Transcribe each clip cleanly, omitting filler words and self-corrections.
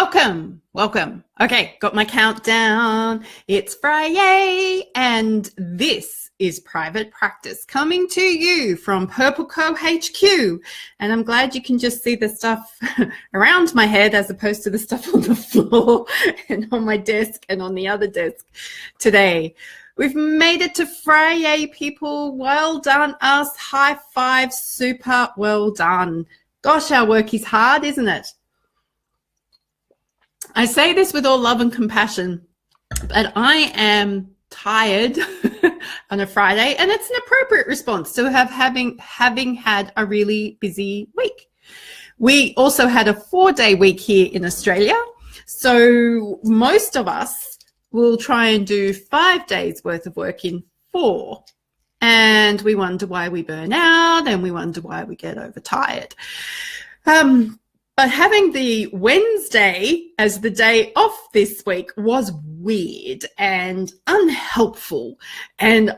Welcome. Okay, got my countdown. It's Friday, and this is Private Practice coming to you from Purple Co HQ. And I'm glad you can just see the stuff around my head as opposed to the stuff on the floor and on my desk and on the other desk today. We've made it to Friday, people. Well done us. High five. Super well done. Gosh, our work is hard, isn't it? I say this with all love and compassion, but I am tired on a Friday, and it's an appropriate response to having had a really busy week. We also had a 4-day week here in Australia, so most of us will try and do 5 days worth of work in 4, and we wonder why we burn out, and we wonder why we get overtired. But having the Wednesday as the day off this week was weird and unhelpful. And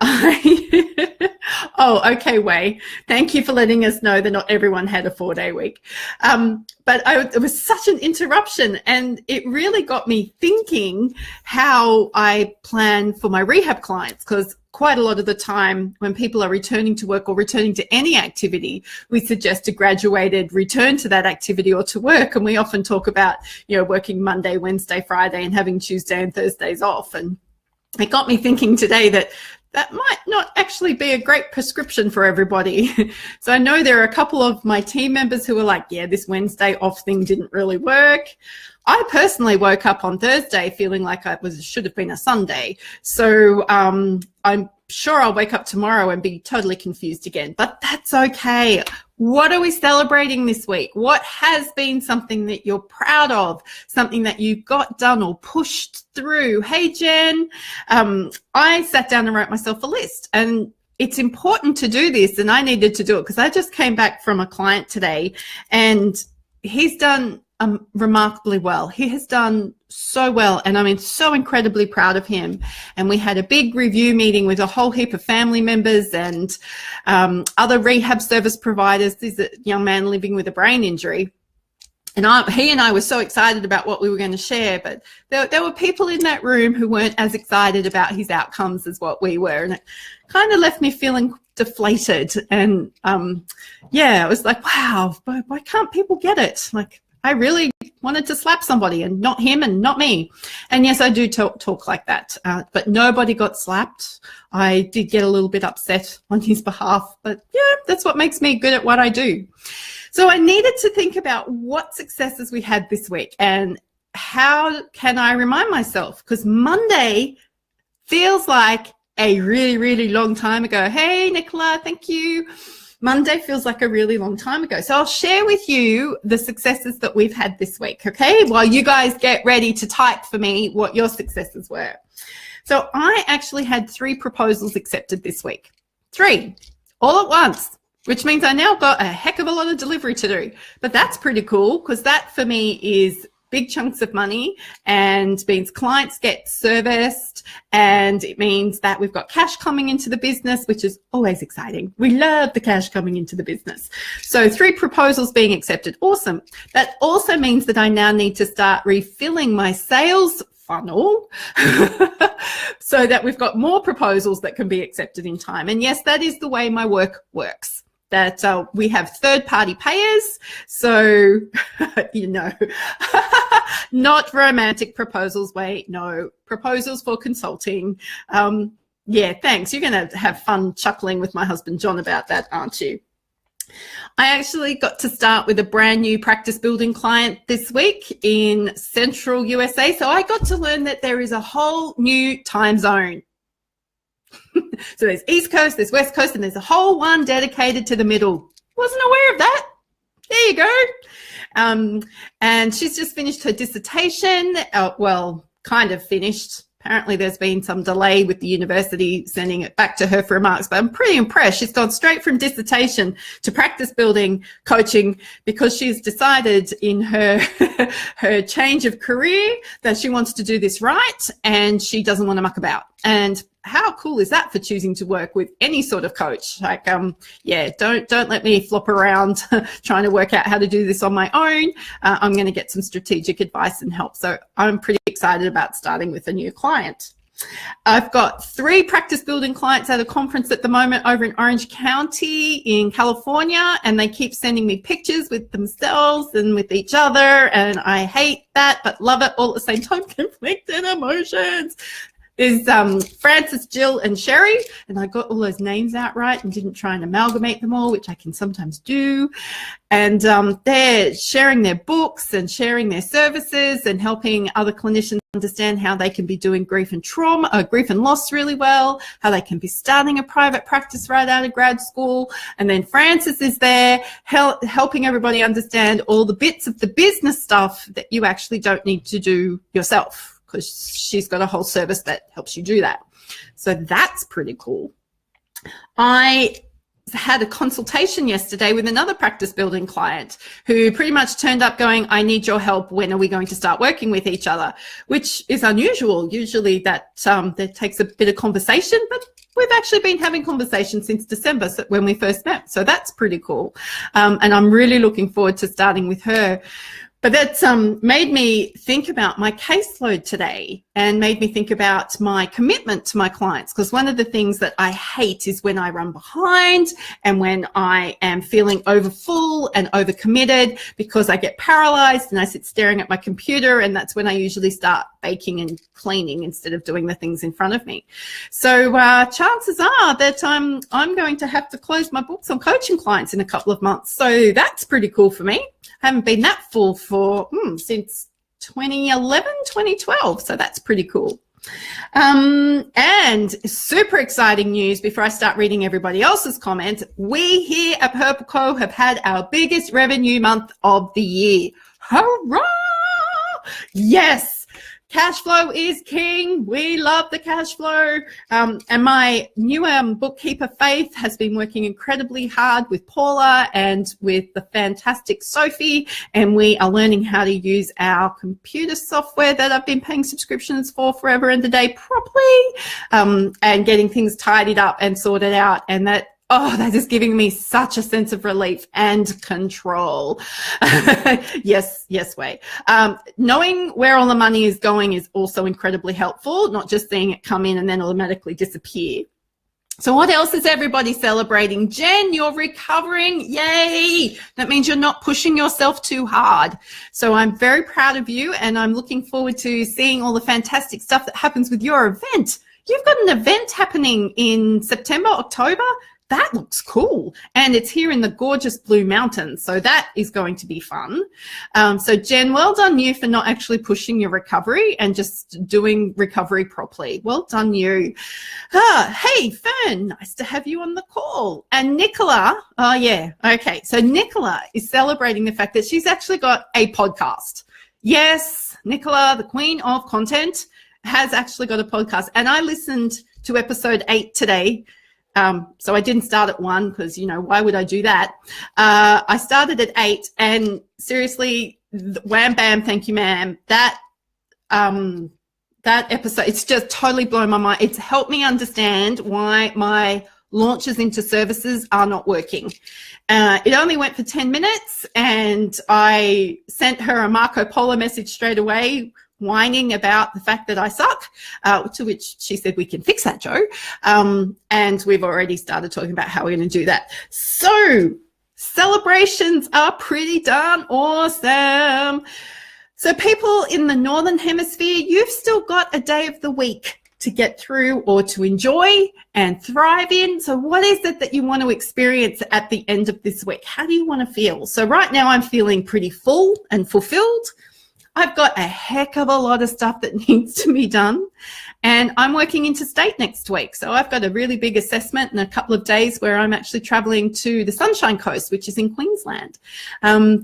oh, okay, Wei, thank you for letting us know that not everyone had a 4-day week. But it was such an interruption, and it really got me thinking how I plan for my rehab clients, because quite a lot of the time when people are returning to work or returning to any activity, we suggest a graduated return to that activity or to work. And we often talk about, working Monday, Wednesday, Friday, and having Tuesday and Thursdays off. And it got me thinking today that might not actually be a great prescription for everybody. So I know there are a couple of my team members who are like, yeah, this Wednesday off thing didn't really work. I personally woke up on Thursday feeling like should have been a Sunday. So I'm sure I'll wake up tomorrow and be totally confused again, but that's okay. What are we celebrating this week? What has been something that you're proud of, something that you got done or pushed through? Hey, Jen, I sat down and wrote myself a list, and it's important to do this, and I needed to do it because I just came back from a client today, and he's done remarkably well. He has done so well, and I'm so incredibly proud of him. And we had a big review meeting with a whole heap of family members and other rehab service providers. This is a young man living with a brain injury. And he and I were so excited about what we were going to share, but there were people in that room who weren't as excited about his outcomes as what we were. And it kind of left me feeling deflated. And it was like, wow, why can't people get it? Like, I really wanted to slap somebody, and not him and not me. And yes, I do talk like that, but nobody got slapped. I did get a little bit upset on his behalf, but yeah, that's what makes me good at what I do. So I needed to think about what successes we had this week and how can I remind myself, because Monday feels like a really, really long time ago. Hey, Nicola, thank you. Monday feels like a really long time ago. So I'll share with you the successes that we've had this week, okay? While you guys get ready to type for me what your successes were. So I actually had 3 proposals accepted this week. 3, all at once, which means I now got a heck of a lot of delivery to do. But that's pretty cool, because that for me is big chunks of money, and means clients get serviced, and it means that we've got cash coming into the business, which is always exciting. We love the cash coming into the business. So 3 proposals being accepted. Awesome. That also means that I now need to start refilling my sales funnel so that we've got more proposals that can be accepted in time. And yes, that is the way my work works. That we have third-party payers, so, not romantic proposals, wait, no, proposals for consulting. Yeah, thanks. You're going to have fun chuckling with my husband, John, about that, aren't you? I actually got to start with a brand new practice building client this week in central USA, so I got to learn that there is a whole new time zone. So there's East Coast, there's West Coast, and there's a whole one dedicated to the middle. Wasn't aware of that. There you go. And she's just finished her dissertation. Well, kind of finished. Apparently there's been some delay with the university sending it back to her for remarks, but I'm pretty impressed. She's gone straight from dissertation to practice building coaching because she's decided in her her change of career that she wants to do this right, and she doesn't want to muck about. And how cool is that for choosing to work with any sort of coach? Like, yeah, don't let me flop around trying to work out how to do this on my own. I'm going to get some strategic advice and help. So I'm pretty excited about starting with a new client. I've got 3 practice building clients at a conference at the moment over in Orange County in California, and they keep sending me pictures with themselves and with each other, and I hate that but love it all at the same time. Conflicted emotions. There's Frances, Jill, and Sherry, and I got all those names out right and didn't try and amalgamate them all, which I can sometimes do. And they're sharing their books and sharing their services and helping other clinicians understand how they can be doing grief and loss really well, how they can be starting a private practice right out of grad school. And then Frances is there helping everybody understand all the bits of the business stuff that you actually don't need to do yourself, because she's got a whole service that helps you do that. So that's pretty cool. I had a consultation yesterday with another practice building client who pretty much turned up going, I need your help. When are we going to start working with each other? Which is unusual. Usually that takes a bit of conversation, but we've actually been having conversations since December when we first met. So that's pretty cool. And I'm really looking forward to starting with her. But that's made me think about my caseload today and made me think about my commitment to my clients, because one of the things that I hate is when I run behind and when I am feeling overfull and overcommitted, because I get paralyzed and I sit staring at my computer, and that's when I usually start baking and cleaning instead of doing the things in front of me. So chances are that I'm going to have to close my books on coaching clients in a couple of months. So that's pretty cool for me. I haven't been that full since 2011, 2012. So that's pretty cool. And super exciting news before I start reading everybody else's comments. We here at Purple Co have had our biggest revenue month of the year. Hurrah! Yes. Cash flow is king. We love the cash flow. And my new bookkeeper, Faith, has been working incredibly hard with Paula and with the fantastic Sophie. And we are learning how to use our computer software that I've been paying subscriptions for forever and a day properly, and getting things tidied up and sorted out. And that is giving me such a sense of relief and control. Yes, Wei. Knowing where all the money is going is also incredibly helpful, not just seeing it come in and then automatically disappear. So what else is everybody celebrating? Jen, you're recovering. Yay. That means you're not pushing yourself too hard. So I'm very proud of you, and I'm looking forward to seeing all the fantastic stuff that happens with your event. You've got an event happening in September, October. That looks cool. And it's here in the gorgeous Blue Mountains. So that is going to be fun. So Jen, well done you for not actually pushing your recovery and just doing recovery properly. Well done you. Hey, Fern, nice to have you on the call. And Nicola, oh yeah, okay. So Nicola is celebrating the fact that she's actually got a podcast. Yes, Nicola, the queen of content, has actually got a podcast. And I listened to episode 8 today. So I didn't start at 1 because, why would I do that? I started at 8, and seriously, wham, bam, thank you, ma'am. That episode, it's just totally blown my mind. It's helped me understand why my launches into services are not working. It only went for 10 minutes, and I sent her a Marco Polo message straight away, whining about the fact that I suck, to which she said, we can fix that, Joe. And we've already started talking about how we're going to do that. So celebrations are pretty darn awesome. So people in the Northern Hemisphere, you've still got a day of the week to get through or to enjoy and thrive in. So what is it that you want to experience at the end of this week? How do you want to feel? So right now I'm feeling pretty full and fulfilled. I've got a heck of a lot of stuff that needs to be done, and I'm working interstate next week. So I've got a really big assessment in a couple of days where I'm actually traveling to the Sunshine Coast, which is in Queensland.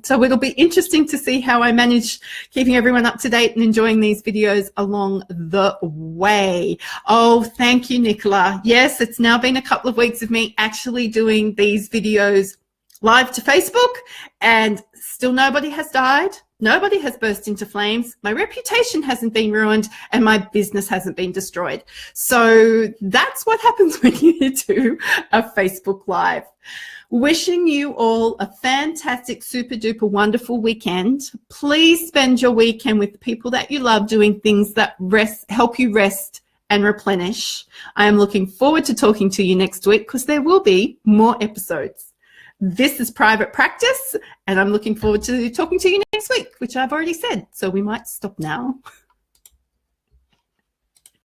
So it'll be interesting to see how I manage keeping everyone up to date and enjoying these videos along the way. Oh, thank you, Nicola. Yes, it's now been a couple of weeks of me actually doing these videos live to Facebook, and still nobody has died. Nobody has burst into flames. My reputation hasn't been ruined and my business hasn't been destroyed. So that's what happens when you do a Facebook Live. Wishing you all a fantastic, super duper wonderful weekend. Please spend your weekend with the people that you love doing things that help you rest and replenish. I am looking forward to talking to you next week because there will be more episodes. This is Private Practice, and I'm looking forward to talking to you next week, which I've already said, so we might stop now.